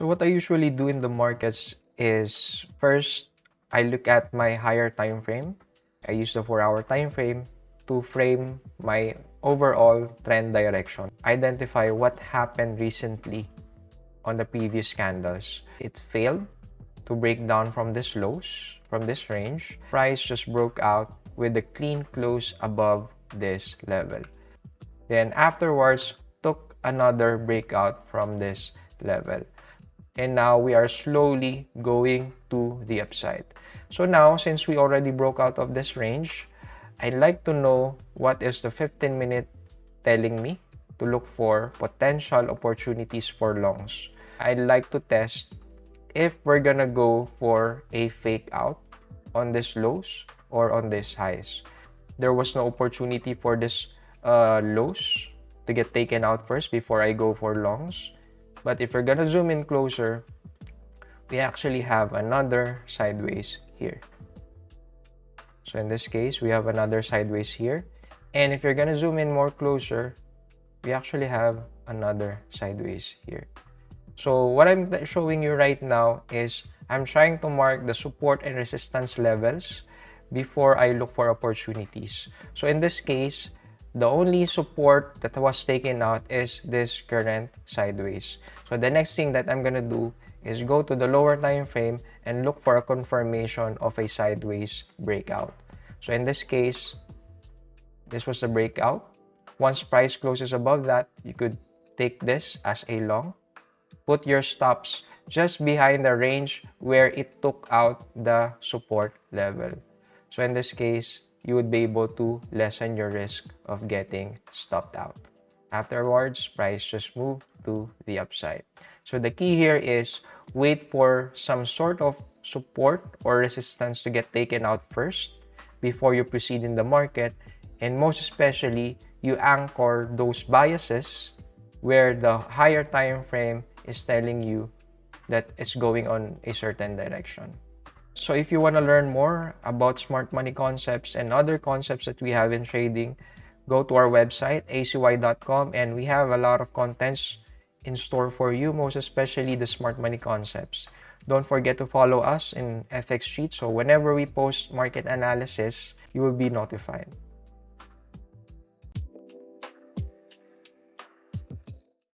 So what I usually do in the markets is first, I look at my higher time frame. I use the 4-hour time frame to frame my overall trend direction. Identify what happened recently on the previous candles. It failed to break down from this lows, from this range. Price just broke out with a clean close above this level. Then afterwards, took another breakout from this level. And now we are slowly going to the upside. So now, since we already broke out of this range, I'd like to know what is the 15-minute telling me to look for potential opportunities for longs. I'd like to test if we're gonna go for a fake out on this lows or on this highs. There was no opportunity for this lows to get taken out first before I go for longs. But if we're gonna zoom in closer, we actually have another sideways here. So in this case, we have another sideways here. And if you're gonna zoom in more closer, we actually have another sideways here. So what I'm showing you right now is I'm trying to mark the support and resistance levels before I look for opportunities. So in this case, the only support that was taken out is this current sideways. So the next thing that I'm gonna do is go to the lower time frame and look for a confirmation of a sideways breakout. So in this case, this was the breakout. Once price closes above that, you could take this as a long. Put your stops just behind the range where it took out the support level. So in this case, you would be able to lessen your risk of getting stopped out. Afterwards, price just moved to the upside. So the key here is wait for some sort of support or resistance to get taken out first before you proceed in the market. And most especially, you anchor those biases where the higher time frame is telling you that it's going on a certain direction. So if you want to learn more about smart money concepts and other concepts that we have in trading, go to our website, acy.com, and we have a lot of contents in store for you, most especially the smart money concepts. Don't forget to follow us in FX Street, so whenever we post market analysis, you will be notified.